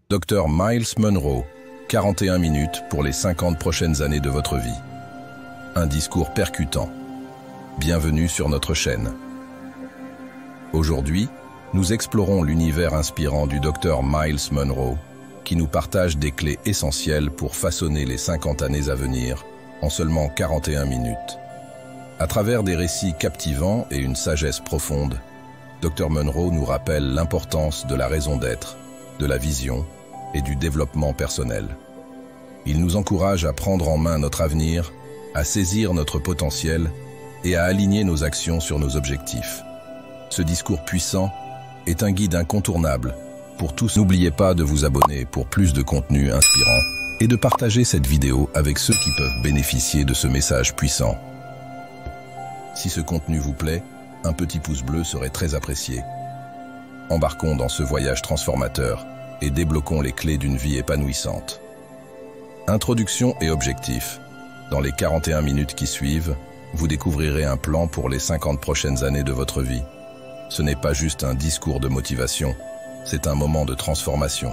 Dr Myles Munroe, 41 minutes pour les 50 prochaines années de votre vie. Un discours percutant. Bienvenue sur notre chaîne. Aujourd'hui, nous explorons l'univers inspirant du Dr Myles Munroe, qui nous partage des clés essentielles pour façonner les 50 années à venir en seulement 41 minutes. À travers des récits captivants et une sagesse profonde, Dr Munroe nous rappelle l'importance de la raison d'être, de la vision et du développement personnel. Il nous encourage à prendre en main notre avenir, à saisir notre potentiel et à aligner nos actions sur nos objectifs. Ce discours puissant est un guide incontournable pour tous. N'oubliez pas de vous abonner pour plus de contenu inspirant et de partager cette vidéo avec ceux qui peuvent bénéficier de ce message puissant. Si ce contenu vous plaît, un petit pouce bleu serait très apprécié. Embarquons dans ce voyage transformateur et débloquons les clés d'une vie épanouissante. Introduction et objectif. Dans les 41 minutes qui suivent, vous découvrirez un plan pour les 50 prochaines années de votre vie. Ce n'est pas juste un discours de motivation, c'est un moment de transformation,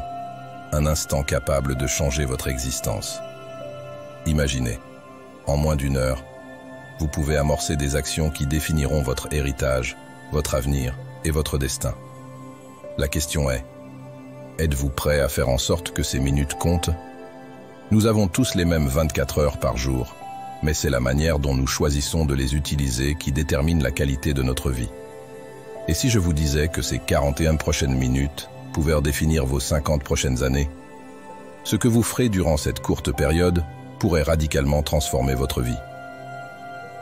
un instant capable de changer votre existence. Imaginez, en moins d'une heure, vous pouvez amorcer des actions qui définiront votre héritage, votre avenir et votre destin. La question est, êtes-vous prêt à faire en sorte que ces minutes comptent? Nous avons tous les mêmes 24 heures par jour, mais c'est la manière dont nous choisissons de les utiliser qui détermine la qualité de notre vie. Et si je vous disais que ces 41 prochaines minutes pouvaient redéfinir vos 50 prochaines années? Ce que vous ferez durant cette courte période pourrait radicalement transformer votre vie.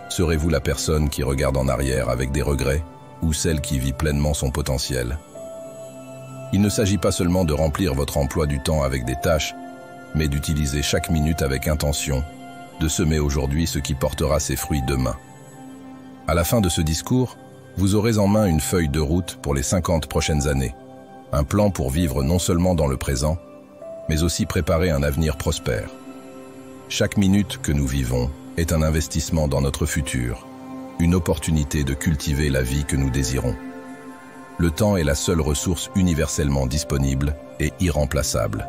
Serez-vous la personne qui regarde en arrière avec des regrets ou celle qui vit pleinement son potentiel? Il ne s'agit pas seulement de remplir votre emploi du temps avec des tâches, mais d'utiliser chaque minute avec intention, de semer aujourd'hui ce qui portera ses fruits demain. À la fin de ce discours, vous aurez en main une feuille de route pour les 50 prochaines années, un plan pour vivre non seulement dans le présent, mais aussi préparer un avenir prospère. Chaque minute que nous vivons est un investissement dans notre futur, une opportunité de cultiver la vie que nous désirons. Le temps est la seule ressource universellement disponible et irremplaçable.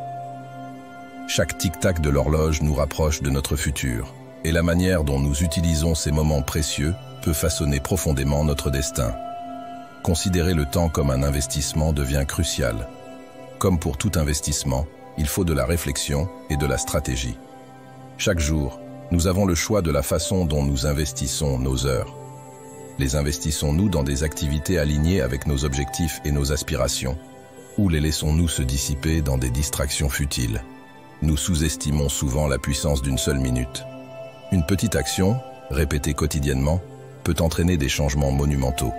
Chaque tic-tac de l'horloge nous rapproche de notre futur, et la manière dont nous utilisons ces moments précieux peut façonner profondément notre destin. Considérer le temps comme un investissement devient crucial. Comme pour tout investissement, il faut de la réflexion et de la stratégie. Chaque jour, nous avons le choix de la façon dont nous investissons nos heures. Les investissons-nous dans des activités alignées avec nos objectifs et nos aspirations, ou les laissons-nous se dissiper dans des distractions futiles? Nous sous-estimons souvent la puissance d'une seule minute. Une petite action, répétée quotidiennement, peut entraîner des changements monumentaux.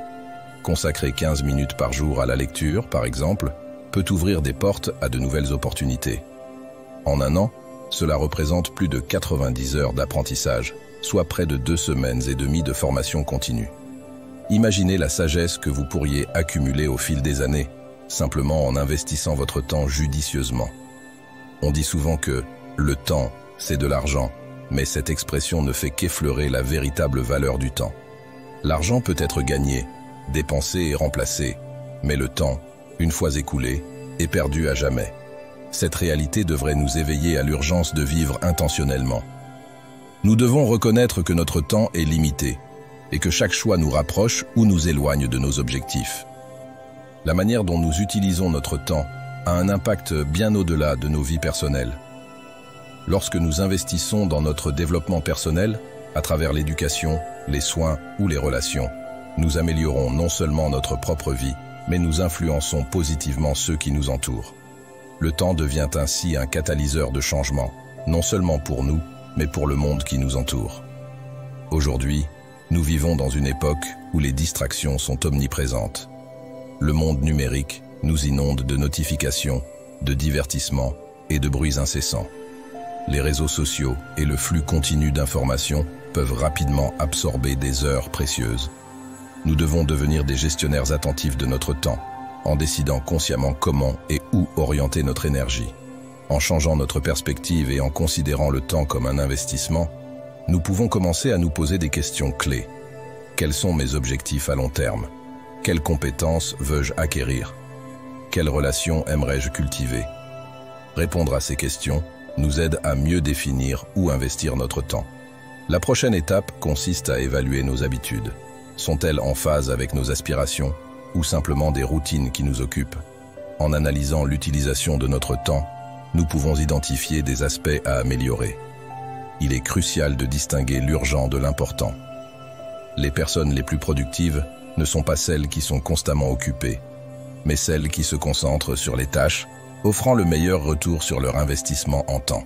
Consacrer 15 minutes par jour à la lecture, par exemple, peut ouvrir des portes à de nouvelles opportunités. En un an, cela représente plus de 90 heures d'apprentissage, soit près de 2 semaines et demie de formation continue. Imaginez la sagesse que vous pourriez accumuler au fil des années, simplement en investissant votre temps judicieusement. On dit souvent que « le temps, c'est de l'argent », mais cette expression ne fait qu'effleurer la véritable valeur du temps. L'argent peut être gagné, dépensé et remplacé, mais le temps, une fois écoulé, est perdu à jamais. Cette réalité devrait nous éveiller à l'urgence de vivre intentionnellement. Nous devons reconnaître que notre temps est limité et que chaque choix nous rapproche ou nous éloigne de nos objectifs. La manière dont nous utilisons notre temps a un impact bien au-delà de nos vies personnelles. Lorsque nous investissons dans notre développement personnel, à travers l'éducation, les soins ou les relations, nous améliorons non seulement notre propre vie, mais nous influençons positivement ceux qui nous entourent. Le temps devient ainsi un catalyseur de changement, non seulement pour nous, mais pour le monde qui nous entoure. Aujourd'hui, nous vivons dans une époque où les distractions sont omniprésentes. Le monde numérique nous inonde de notifications, de divertissements et de bruits incessants. Les réseaux sociaux et le flux continu d'informations peuvent rapidement absorber des heures précieuses. Nous devons devenir des gestionnaires attentifs de notre temps, en décidant consciemment comment et où orienter notre énergie. En changeant notre perspective et en considérant le temps comme un investissement, nous pouvons commencer à nous poser des questions clés. Quels sont mes objectifs à long terme? Quelles compétences veux-je acquérir? Quelles relations aimerais-je cultiver? Répondre à ces questions nous aide à mieux définir où investir notre temps. La prochaine étape consiste à évaluer nos habitudes. Sont-elles en phase avec nos aspirations ou simplement des routines qui nous occupent? En analysant l'utilisation de notre temps, nous pouvons identifier des aspects à améliorer. Il est crucial de distinguer l'urgent de l'important. Les personnes les plus productives ne sont pas celles qui sont constamment occupées, mais celles qui se concentrent sur les tâches, offrant le meilleur retour sur leur investissement en temps.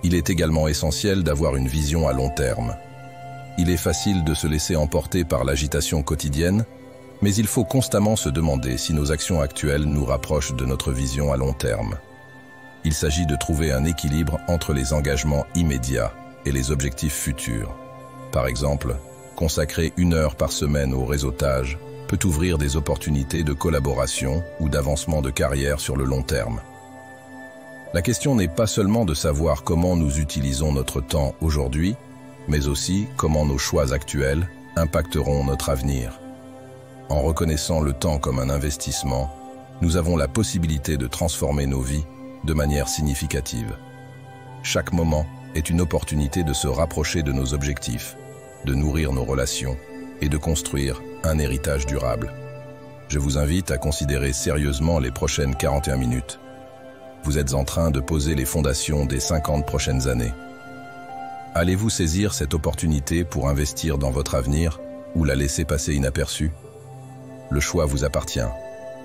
Il est également essentiel d'avoir une vision à long terme. Il est facile de se laisser emporter par l'agitation quotidienne, mais il faut constamment se demander si nos actions actuelles nous rapprochent de notre vision à long terme. Il s'agit de trouver un équilibre entre les engagements immédiats et les objectifs futurs. Par exemple, consacrer 1 heure par semaine au réseautage peut ouvrir des opportunités de collaboration ou d'avancement de carrière sur le long terme. La question n'est pas seulement de savoir comment nous utilisons notre temps aujourd'hui, mais aussi comment nos choix actuels impacteront notre avenir. En reconnaissant le temps comme un investissement, nous avons la possibilité de transformer nos vies de manière significative. Chaque moment est une opportunité de se rapprocher de nos objectifs, de nourrir nos relations et de construire un héritage durable. Je vous invite à considérer sérieusement les prochaines 41 minutes. Vous êtes en train de poser les fondations des 50 prochaines années. Allez-vous saisir cette opportunité pour investir dans votre avenir ou la laisser passer inaperçue? Le choix vous appartient,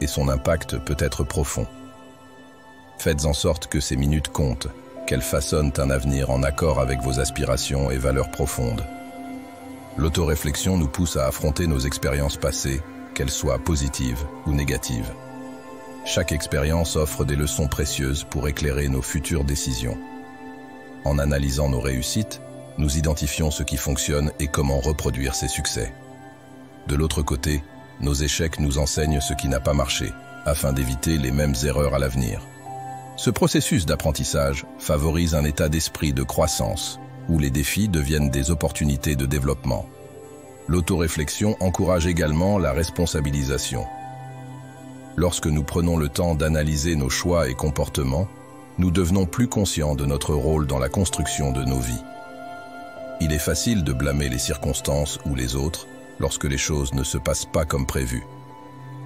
et son impact peut être profond. Faites en sorte que ces minutes comptent, qu'elles façonnent un avenir en accord avec vos aspirations et valeurs profondes. L'autoréflexion nous pousse à affronter nos expériences passées, qu'elles soient positives ou négatives. Chaque expérience offre des leçons précieuses pour éclairer nos futures décisions. En analysant nos réussites, nous identifions ce qui fonctionne et comment reproduire ces succès. De l'autre côté, nos échecs nous enseignent ce qui n'a pas marché, afin d'éviter les mêmes erreurs à l'avenir. Ce processus d'apprentissage favorise un état d'esprit de croissance, où les défis deviennent des opportunités de développement. L'autoréflexion encourage également la responsabilisation. Lorsque nous prenons le temps d'analyser nos choix et comportements, nous devenons plus conscients de notre rôle dans la construction de nos vies. Il est facile de blâmer les circonstances ou les autres lorsque les choses ne se passent pas comme prévu.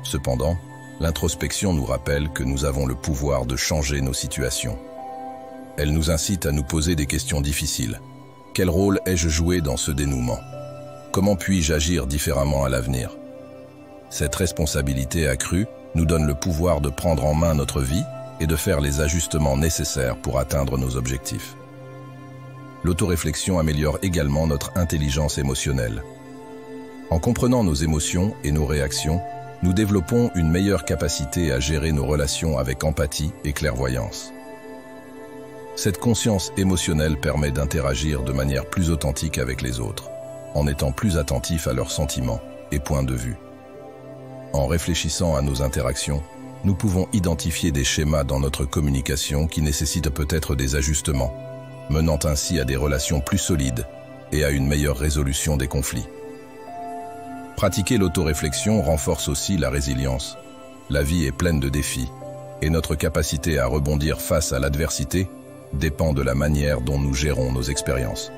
Cependant, l'introspection nous rappelle que nous avons le pouvoir de changer nos situations. Elle nous incite à nous poser des questions difficiles. Quel rôle ai-je joué dans ce dénouement? Comment puis-je agir différemment à l'avenir? Cette responsabilité accrue nous donne le pouvoir de prendre en main notre vie et de faire les ajustements nécessaires pour atteindre nos objectifs. L'autoréflexion améliore également notre intelligence émotionnelle. En comprenant nos émotions et nos réactions, nous développons une meilleure capacité à gérer nos relations avec empathie et clairvoyance. Cette conscience émotionnelle permet d'interagir de manière plus authentique avec les autres, en étant plus attentif à leurs sentiments et points de vue. En réfléchissant à nos interactions, nous pouvons identifier des schémas dans notre communication qui nécessitent peut-être des ajustements, menant ainsi à des relations plus solides et à une meilleure résolution des conflits. Pratiquer l'autoréflexion renforce aussi la résilience. La vie est pleine de défis, et notre capacité à rebondir face à l'adversité dépend de la manière dont nous gérons nos expériences.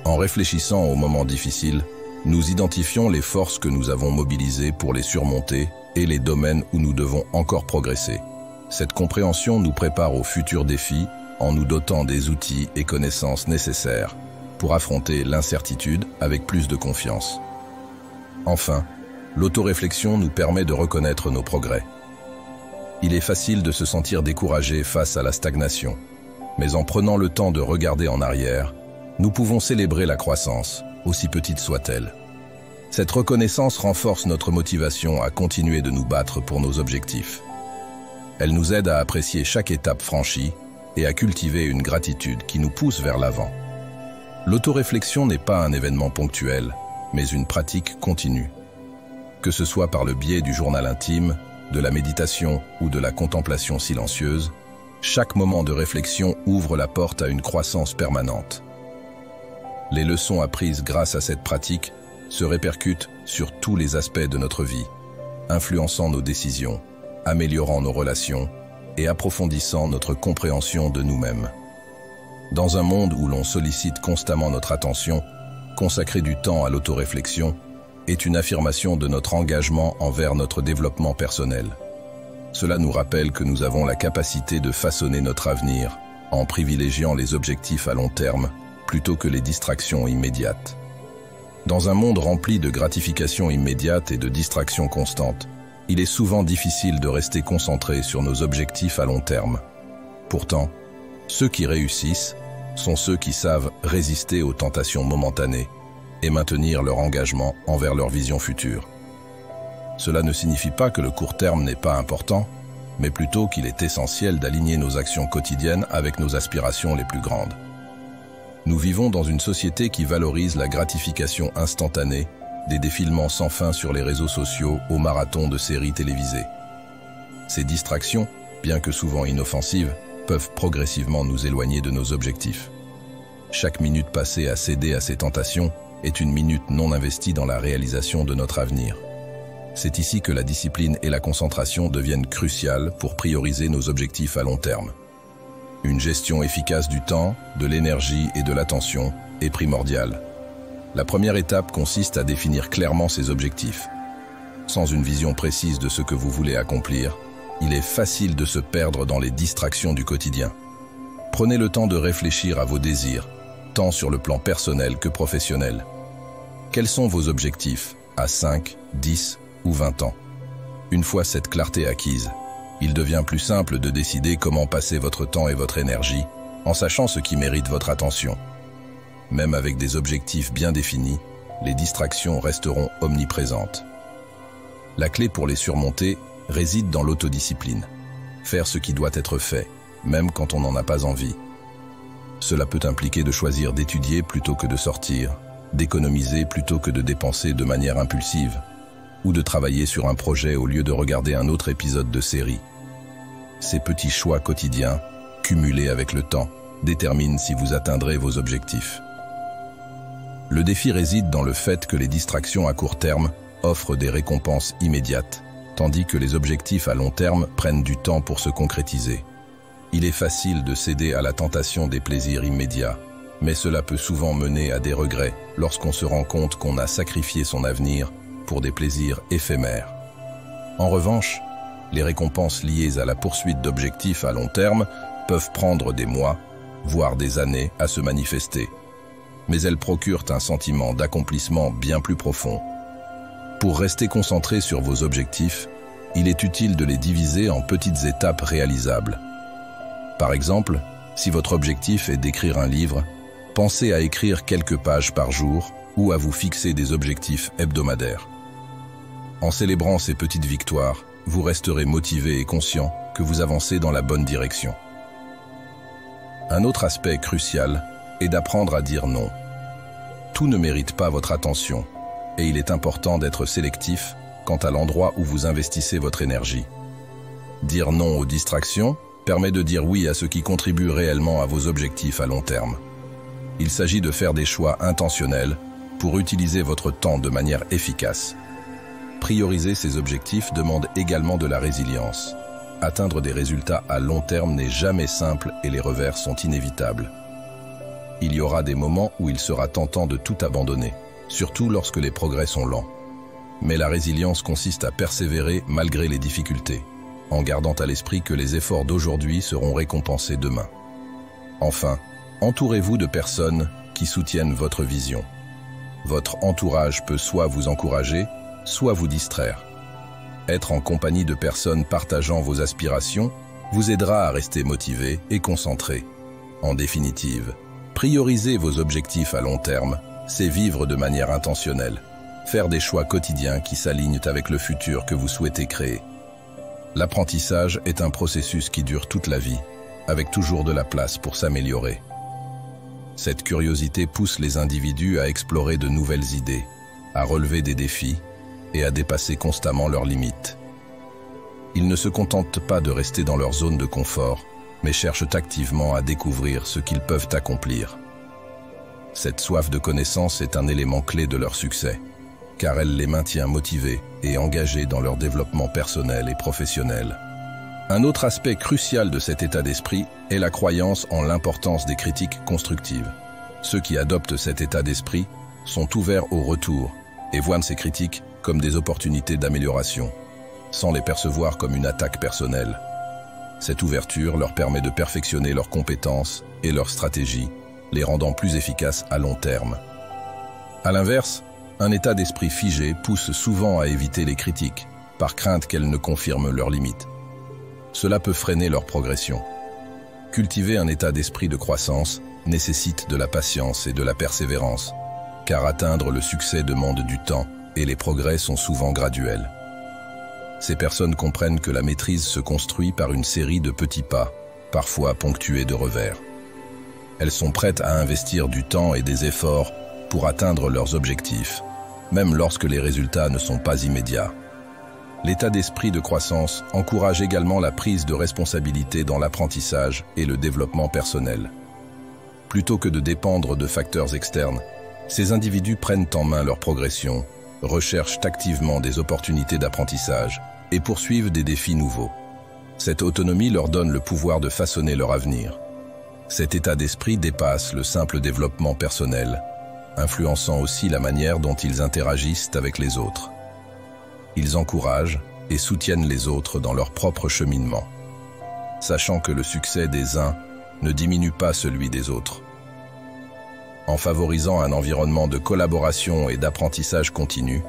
En réfléchissant aux moments difficiles, nous identifions les forces que nous avons mobilisées pour les surmonter et les domaines où nous devons encore progresser. Cette compréhension nous prépare aux futurs défis en nous dotant des outils et connaissances nécessaires pour affronter l'incertitude avec plus de confiance. Enfin, l'autoréflexion nous permet de reconnaître nos progrès. Il est facile de se sentir découragé face à la stagnation, mais en prenant le temps de regarder en arrière, nous pouvons célébrer la croissance, aussi petite soit-elle. Cette reconnaissance renforce notre motivation à continuer de nous battre pour nos objectifs. Elle nous aide à apprécier chaque étape franchie et à cultiver une gratitude qui nous pousse vers l'avant. L'autoréflexion n'est pas un événement ponctuel, mais une pratique continue. Que ce soit par le biais du journal intime, de la méditation ou de la contemplation silencieuse, chaque moment de réflexion ouvre la porte à une croissance permanente. Les leçons apprises grâce à cette pratique se répercutent sur tous les aspects de notre vie, influençant nos décisions, améliorant nos relations et approfondissant notre compréhension de nous-mêmes. Dans un monde où l'on sollicite constamment notre attention, consacrer du temps à l'autoréflexion est une affirmation de notre engagement envers notre développement personnel. Cela nous rappelle que nous avons la capacité de façonner notre avenir en privilégiant les objectifs à long terme plutôt que les distractions immédiates. Dans un monde rempli de gratification immédiate et de distractions constantes, il est souvent difficile de rester concentré sur nos objectifs à long terme. Pourtant, ceux qui réussissent sont ceux qui savent résister aux tentations momentanées et maintenir leur engagement envers leur vision future. Cela ne signifie pas que le court terme n'est pas important, mais plutôt qu'il est essentiel d'aligner nos actions quotidiennes avec nos aspirations les plus grandes. Nous vivons dans une société qui valorise la gratification instantanée, des défilements sans fin sur les réseaux sociaux au marathon de séries télévisées. Ces distractions, bien que souvent inoffensives, peuvent progressivement nous éloigner de nos objectifs. Chaque minute passée à céder à ces tentations est une minute non investie dans la réalisation de notre avenir. C'est ici que la discipline et la concentration deviennent cruciales pour prioriser nos objectifs à long terme. Une gestion efficace du temps, de l'énergie et de l'attention est primordiale. La première étape consiste à définir clairement ses objectifs. Sans une vision précise de ce que vous voulez accomplir, il est facile de se perdre dans les distractions du quotidien. Prenez le temps de réfléchir à vos désirs, tant sur le plan personnel que professionnel. Quels sont vos objectifs à 5, 10 ou 20 ans? Une fois cette clarté acquise, il devient plus simple de décider comment passer votre temps et votre énergie en sachant ce qui mérite votre attention. Même avec des objectifs bien définis, les distractions resteront omniprésentes. La clé pour les surmonter réside dans l'autodiscipline. Faire ce qui doit être fait, même quand on n'en a pas envie. Cela peut impliquer de choisir d'étudier plutôt que de sortir, d'économiser plutôt que de dépenser de manière impulsive, ou de travailler sur un projet au lieu de regarder un autre épisode de série. Ces petits choix quotidiens, cumulés avec le temps, déterminent si vous atteindrez vos objectifs. Le défi réside dans le fait que les distractions à court terme offrent des récompenses immédiates, tandis que les objectifs à long terme prennent du temps pour se concrétiser. Il est facile de céder à la tentation des plaisirs immédiats, mais cela peut souvent mener à des regrets lorsqu'on se rend compte qu'on a sacrifié son avenir pour des plaisirs éphémères. En revanche, les récompenses liées à la poursuite d'objectifs à long terme peuvent prendre des mois, voire des années à se manifester. Mais elles procurent un sentiment d'accomplissement bien plus profond. Pour rester concentré sur vos objectifs, il est utile de les diviser en petites étapes réalisables. Par exemple, si votre objectif est d'écrire un livre, pensez à écrire quelques pages par jour ou à vous fixer des objectifs hebdomadaires. En célébrant ces petites victoires, vous resterez motivé et conscient que vous avancez dans la bonne direction. Un autre aspect crucial est d'apprendre à dire non. Tout ne mérite pas votre attention, et il est important d'être sélectif quant à l'endroit où vous investissez votre énergie. Dire non aux distractions permet de dire oui à ce qui contribue réellement à vos objectifs à long terme. Il s'agit de faire des choix intentionnels pour utiliser votre temps de manière efficace. Prioriser ces objectifs demande également de la résilience. Atteindre des résultats à long terme n'est jamais simple et les revers sont inévitables. Il y aura des moments où il sera tentant de tout abandonner, surtout lorsque les progrès sont lents. Mais la résilience consiste à persévérer malgré les difficultés, en gardant à l'esprit que les efforts d'aujourd'hui seront récompensés demain. Enfin, entourez-vous de personnes qui soutiennent votre vision. Votre entourage peut soit vous encourager, soit vous distraire. Être en compagnie de personnes partageant vos aspirations vous aidera à rester motivé et concentré. En définitive, prioriser vos objectifs à long terme, c'est vivre de manière intentionnelle, faire des choix quotidiens qui s'alignent avec le futur que vous souhaitez créer. L'apprentissage est un processus qui dure toute la vie, avec toujours de la place pour s'améliorer. Cette curiosité pousse les individus à explorer de nouvelles idées, à relever des défis et à dépasser constamment leurs limites. Ils ne se contentent pas de rester dans leur zone de confort, mais cherchent activement à découvrir ce qu'ils peuvent accomplir. Cette soif de connaissance est un élément clé de leur succès, car elle les maintient motivés et engagés dans leur développement personnel et professionnel. Un autre aspect crucial de cet état d'esprit est la croyance en l'importance des critiques constructives. Ceux qui adoptent cet état d'esprit sont ouverts au retour et voient ces critiques comme des opportunités d'amélioration, sans les percevoir comme une attaque personnelle. Cette ouverture leur permet de perfectionner leurs compétences et leurs stratégies, les rendant plus efficaces à long terme. À l'inverse, un état d'esprit figé pousse souvent à éviter les critiques, par crainte qu'elles ne confirment leurs limites. Cela peut freiner leur progression. Cultiver un état d'esprit de croissance nécessite de la patience et de la persévérance, car atteindre le succès demande du temps et les progrès sont souvent graduels. Ces personnes comprennent que la maîtrise se construit par une série de petits pas, parfois ponctués de revers. Elles sont prêtes à investir du temps et des efforts pour atteindre leurs objectifs, même lorsque les résultats ne sont pas immédiats. L'état d'esprit de croissance encourage également la prise de responsabilité dans l'apprentissage et le développement personnel. Plutôt que de dépendre de facteurs externes, ces individus prennent en main leur progression, recherchent activement des opportunités d'apprentissage et poursuivent des défis nouveaux. Cette autonomie leur donne le pouvoir de façonner leur avenir. Cet état d'esprit dépasse le simple développement personnel, influençant aussi la manière dont ils interagissent avec les autres. Ils encouragent et soutiennent les autres dans leur propre cheminement, sachant que le succès des uns ne diminue pas celui des autres. En favorisant un environnement de collaboration et d'apprentissage continu,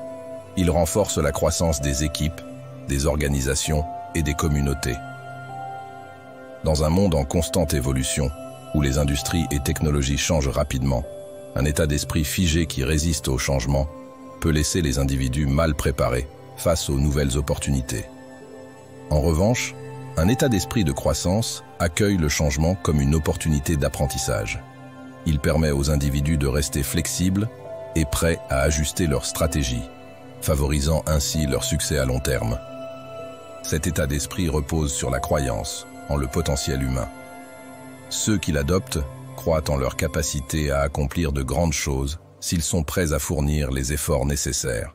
ils renforcent la croissance des équipes, des organisations et des communautés. Dans un monde en constante évolution, où les industries et technologies changent rapidement, un état d'esprit figé qui résiste au changement peut laisser les individus mal préparés face aux nouvelles opportunités. En revanche, un état d'esprit de croissance accueille le changement comme une opportunité d'apprentissage. Il permet aux individus de rester flexibles et prêts à ajuster leur stratégie, favorisant ainsi leur succès à long terme. Cet état d'esprit repose sur la croyance en le potentiel humain. Ceux qui l'adoptent croient en leur capacité à accomplir de grandes choses s'ils sont prêts à fournir les efforts nécessaires.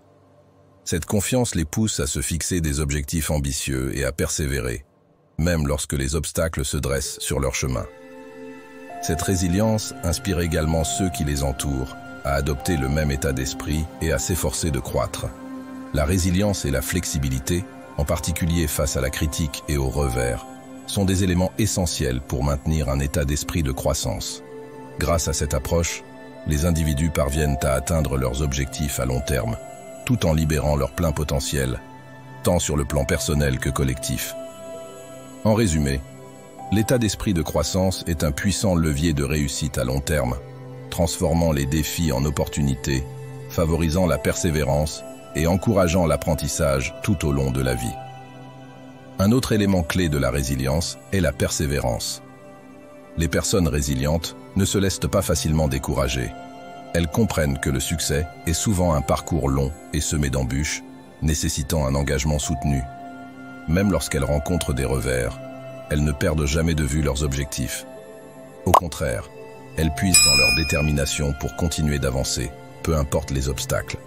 Cette confiance les pousse à se fixer des objectifs ambitieux et à persévérer, même lorsque les obstacles se dressent sur leur chemin. Cette résilience inspire également ceux qui les entourent à adopter le même état d'esprit et à s'efforcer de croître. La résilience et la flexibilité, en particulier face à la critique et aux revers, sont des éléments essentiels pour maintenir un état d'esprit de croissance. Grâce à cette approche, les individus parviennent à atteindre leurs objectifs à long terme, tout en libérant leur plein potentiel, tant sur le plan personnel que collectif. En résumé, l'état d'esprit de croissance est un puissant levier de réussite à long terme, transformant les défis en opportunités, favorisant la persévérance et encourageant l'apprentissage tout au long de la vie. Un autre élément clé de la résilience est la persévérance. Les personnes résilientes ne se laissent pas facilement décourager. Elles comprennent que le succès est souvent un parcours long et semé d'embûches, nécessitant un engagement soutenu. Même lorsqu'elles rencontrent des revers, elles ne perdent jamais de vue leurs objectifs. Au contraire, elles puisent dans leur détermination pour continuer d'avancer, peu importe les obstacles.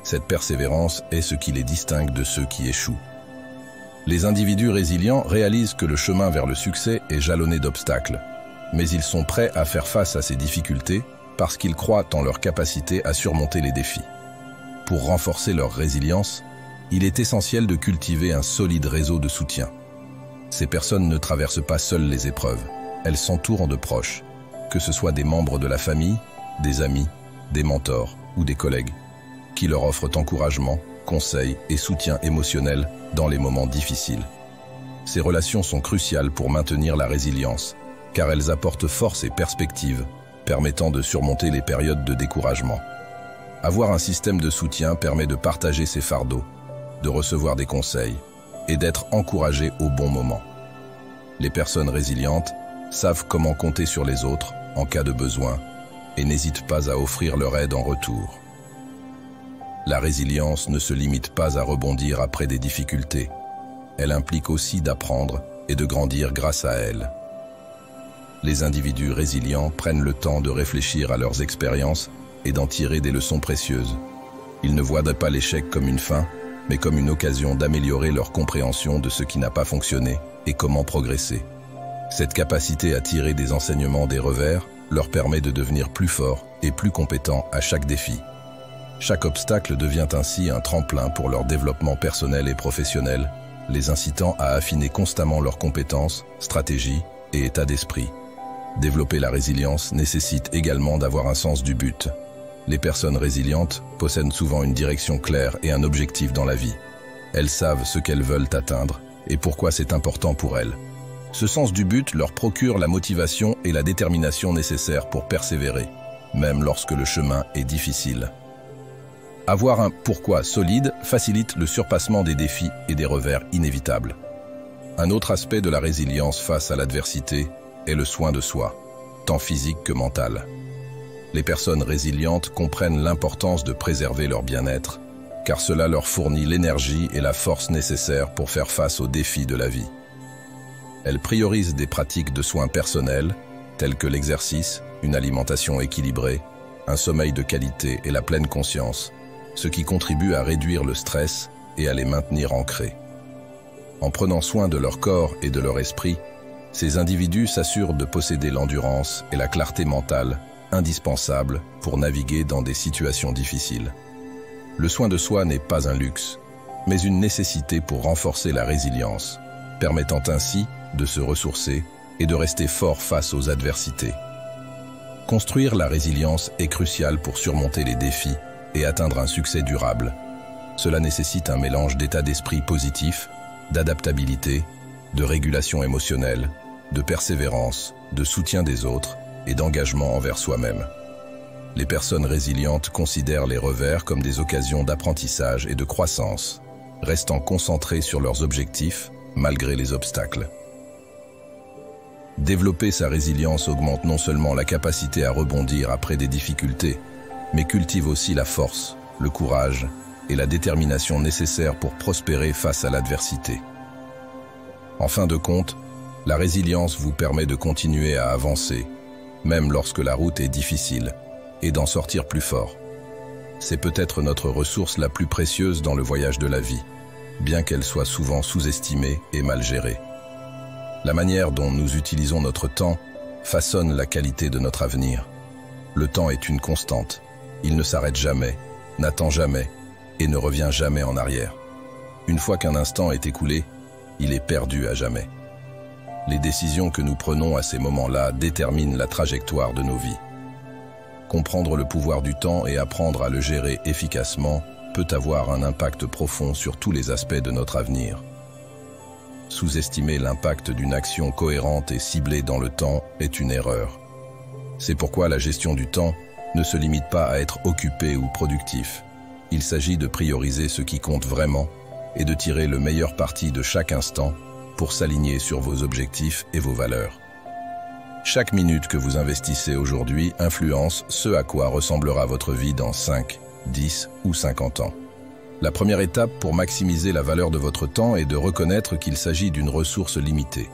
Cette persévérance est ce qui les distingue de ceux qui échouent. Les individus résilients réalisent que le chemin vers le succès est jalonné d'obstacles, mais ils sont prêts à faire face à ces difficultés parce qu'ils croient en leur capacité à surmonter les défis. Pour renforcer leur résilience, il est essentiel de cultiver un solide réseau de soutien. Ces personnes ne traversent pas seules les épreuves, elles s'entourent de proches, que ce soit des membres de la famille, des amis, des mentors ou des collègues, qui leur offrent encouragement, conseils et soutien émotionnel dans les moments difficiles. Ces relations sont cruciales pour maintenir la résilience, car elles apportent force et perspective, permettant de surmonter les périodes de découragement. Avoir un système de soutien permet de partager ses fardeaux, de recevoir des conseils et d'être encouragé au bon moment. Les personnes résilientes savent comment compter sur les autres en cas de besoin et n'hésitent pas à offrir leur aide en retour. La résilience ne se limite pas à rebondir après des difficultés. Elle implique aussi d'apprendre et de grandir grâce à elles. Les individus résilients prennent le temps de réfléchir à leurs expériences et d'en tirer des leçons précieuses. Ils ne voient pas l'échec comme une fin, mais comme une occasion d'améliorer leur compréhension de ce qui n'a pas fonctionné et comment progresser. Cette capacité à tirer des enseignements des revers leur permet de devenir plus forts et plus compétents à chaque défi. Chaque obstacle devient ainsi un tremplin pour leur développement personnel et professionnel, les incitant à affiner constamment leurs compétences, stratégies et état d'esprit. Développer la résilience nécessite également d'avoir un sens du but. Les personnes résilientes possèdent souvent une direction claire et un objectif dans la vie. Elles savent ce qu'elles veulent atteindre et pourquoi c'est important pour elles. Ce sens du but leur procure la motivation et la détermination nécessaires pour persévérer, même lorsque le chemin est difficile. Avoir un pourquoi solide facilite le surpassement des défis et des revers inévitables. Un autre aspect de la résilience face à l'adversité est le soin de soi, tant physique que mental. Les personnes résilientes comprennent l'importance de préserver leur bien-être, car cela leur fournit l'énergie et la force nécessaires pour faire face aux défis de la vie. Elles priorisent des pratiques de soins personnels, telles que l'exercice, une alimentation équilibrée, un sommeil de qualité et la pleine conscience, ce qui contribue à réduire le stress et à les maintenir ancrés. En prenant soin de leur corps et de leur esprit, ces individus s'assurent de posséder l'endurance et la clarté mentale indispensables pour naviguer dans des situations difficiles. Le soin de soi n'est pas un luxe, mais une nécessité pour renforcer la résilience, permettant ainsi de se ressourcer et de rester fort face aux adversités. Construire la résilience est crucial pour surmonter les défis et atteindre un succès durable. Cela nécessite un mélange d'état d'esprit positif, d'adaptabilité, de régulation émotionnelle, de persévérance, de soutien des autres et d'engagement envers soi-même. Les personnes résilientes considèrent les revers comme des occasions d'apprentissage et de croissance, restant concentrées sur leurs objectifs malgré les obstacles. Développer sa résilience augmente non seulement la capacité à rebondir après des difficultés, mais cultive aussi la force, le courage et la détermination nécessaires pour prospérer face à l'adversité. En fin de compte, la résilience vous permet de continuer à avancer, même lorsque la route est difficile, et d'en sortir plus fort. C'est peut-être notre ressource la plus précieuse dans le voyage de la vie, bien qu'elle soit souvent sous-estimée et mal gérée. La manière dont nous utilisons notre temps façonne la qualité de notre avenir. Le temps est une constante. Il ne s'arrête jamais, n'attend jamais et ne revient jamais en arrière. Une fois qu'un instant est écoulé, il est perdu à jamais. Les décisions que nous prenons à ces moments-là déterminent la trajectoire de nos vies. Comprendre le pouvoir du temps et apprendre à le gérer efficacement peut avoir un impact profond sur tous les aspects de notre avenir. Sous-estimer l'impact d'une action cohérente et ciblée dans le temps est une erreur. C'est pourquoi la gestion du temps ne se limite pas à être occupé ou productif. Il s'agit de prioriser ce qui compte vraiment et de tirer le meilleur parti de chaque instant pour s'aligner sur vos objectifs et vos valeurs. Chaque minute que vous investissez aujourd'hui influence ce à quoi ressemblera votre vie dans 5, 10 ou 50 ans. La première étape pour maximiser la valeur de votre temps est de reconnaître qu'il s'agit d'une ressource limitée.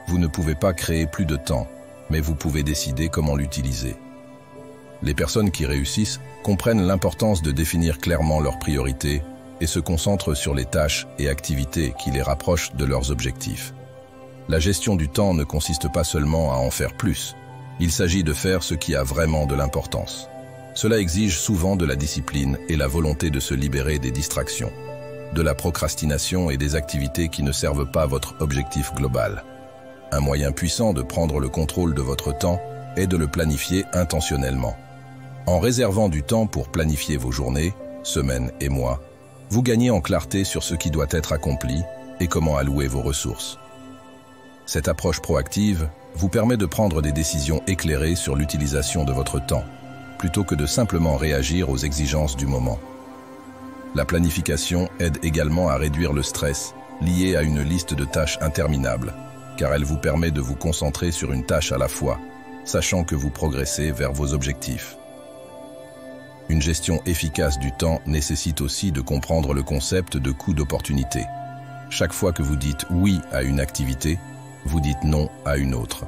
Vous ne pouvez pas créer plus de temps, mais vous pouvez décider comment l'utiliser. Les personnes qui réussissent comprennent l'importance de définir clairement leurs priorités et se concentrent sur les tâches et activités qui les rapprochent de leurs objectifs. La gestion du temps ne consiste pas seulement à en faire plus, il s'agit de faire ce qui a vraiment de l'importance. Cela exige souvent de la discipline et la volonté de se libérer des distractions, de la procrastination et des activités qui ne servent pas votre objectif global. Un moyen puissant de prendre le contrôle de votre temps est de le planifier intentionnellement. En réservant du temps pour planifier vos journées, semaines et mois, vous gagnez en clarté sur ce qui doit être accompli et comment allouer vos ressources. Cette approche proactive vous permet de prendre des décisions éclairées sur l'utilisation de votre temps, plutôt que de simplement réagir aux exigences du moment. La planification aide également à réduire le stress lié à une liste de tâches interminables, car elle vous permet de vous concentrer sur une tâche à la fois, sachant que vous progressez vers vos objectifs. Une gestion efficace du temps nécessite aussi de comprendre le concept de coût d'opportunité. Chaque fois que vous dites oui à une activité, vous dites non à une autre.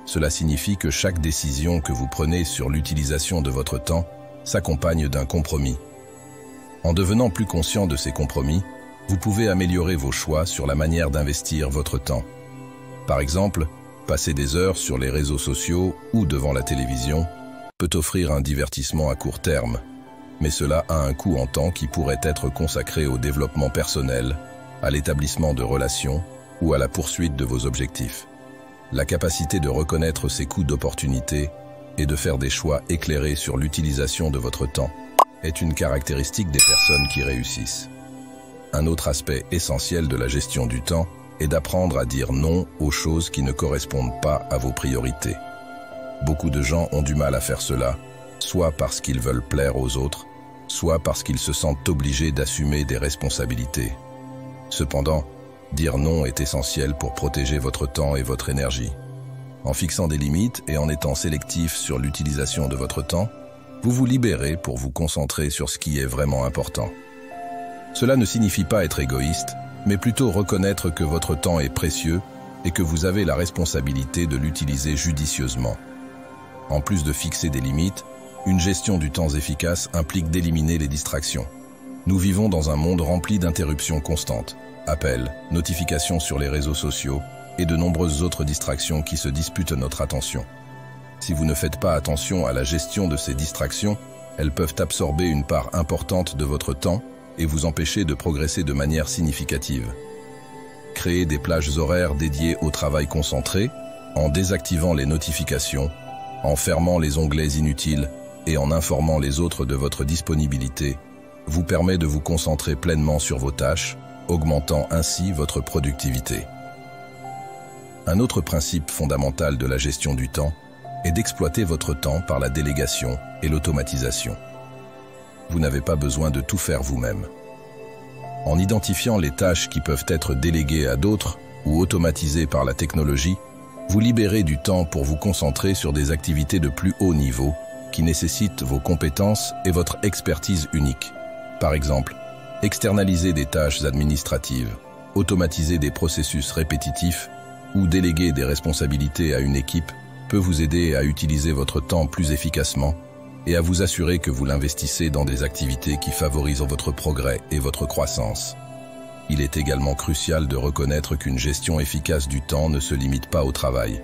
Cela signifie que chaque décision que vous prenez sur l'utilisation de votre temps s'accompagne d'un compromis. En devenant plus conscient de ces compromis, vous pouvez améliorer vos choix sur la manière d'investir votre temps, Par exemple, passer des heures sur les réseaux sociaux ou devant la télévision peut offrir un divertissement à court terme, mais cela a un coût en temps qui pourrait être consacré au développement personnel, à l'établissement de relations ou à la poursuite de vos objectifs. La capacité de reconnaître ces coûts d'opportunité et de faire des choix éclairés sur l'utilisation de votre temps est une caractéristique des personnes qui réussissent. Un autre aspect essentiel de la gestion du temps est d'apprendre à dire non aux choses qui ne correspondent pas à vos priorités. Beaucoup de gens ont du mal à faire cela, soit parce qu'ils veulent plaire aux autres, soit parce qu'ils se sentent obligés d'assumer des responsabilités. Cependant, dire non est essentiel pour protéger votre temps et votre énergie. En fixant des limites et en étant sélectif sur l'utilisation de votre temps, vous vous libérez pour vous concentrer sur ce qui est vraiment important. Cela ne signifie pas être égoïste, mais plutôt reconnaître que votre temps est précieux et que vous avez la responsabilité de l'utiliser judicieusement. En plus de fixer des limites, une gestion du temps efficace implique d'éliminer les distractions. Nous vivons dans un monde rempli d'interruptions constantes, appels, notifications sur les réseaux sociaux et de nombreuses autres distractions qui se disputent notre attention. Si vous ne faites pas attention à la gestion de ces distractions, elles peuvent absorber une part importante de votre temps et vous empêcher de progresser de manière significative. Créez des plages horaires dédiées au travail concentré, en désactivant les notifications, en fermant les onglets inutiles et en informant les autres de votre disponibilité, vous permet de vous concentrer pleinement sur vos tâches, augmentant ainsi votre productivité. Un autre principe fondamental de la gestion du temps est d'exploiter votre temps par la délégation et l'automatisation. Vous n'avez pas besoin de tout faire vous-même. En identifiant les tâches qui peuvent être déléguées à d'autres ou automatisées par la technologie, vous libérez du temps pour vous concentrer sur des activités de plus haut niveau qui nécessitent vos compétences et votre expertise unique. Par exemple, externaliser des tâches administratives, automatiser des processus répétitifs ou déléguer des responsabilités à une équipe peut vous aider à utiliser votre temps plus efficacement et à vous assurer que vous l'investissez dans des activités qui favorisent votre progrès et votre croissance. Il est également crucial de reconnaître qu'une gestion efficace du temps ne se limite pas au travail.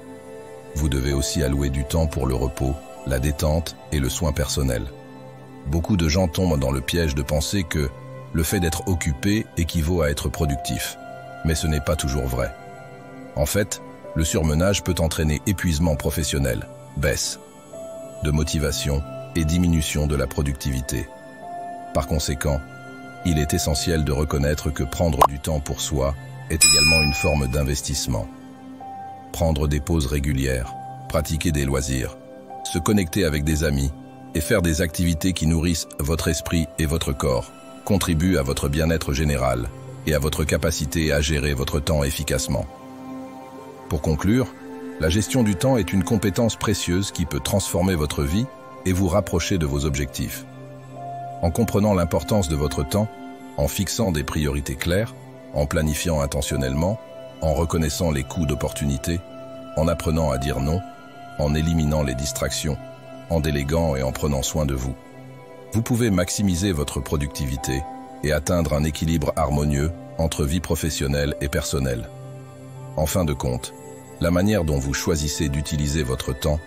Vous devez aussi allouer du temps pour le repos, la détente et le soin personnel. Beaucoup de gens tombent dans le piège de penser que le fait d'être occupé équivaut à être productif, mais ce n'est pas toujours vrai. En fait, le surmenage peut entraîner épuisement professionnel, baisse de motivation et diminution de la productivité. Par conséquent, il est essentiel de reconnaître que prendre du temps pour soi est également une forme d'investissement. Prendre des pauses régulières, pratiquer des loisirs, se connecter avec des amis et faire des activités qui nourrissent votre esprit et votre corps contribuent à votre bien-être général et à votre capacité à gérer votre temps efficacement. Pour conclure, la gestion du temps est une compétence précieuse qui peut transformer votre vie et vous rapprocher de vos objectifs. En comprenant l'importance de votre temps, en fixant des priorités claires, en planifiant intentionnellement, en reconnaissant les coûts d'opportunité, en apprenant à dire non, en éliminant les distractions, en déléguant et en prenant soin de vous, vous pouvez maximiser votre productivité et atteindre un équilibre harmonieux entre vie professionnelle et personnelle. En fin de compte, la manière dont vous choisissez d'utiliser votre temps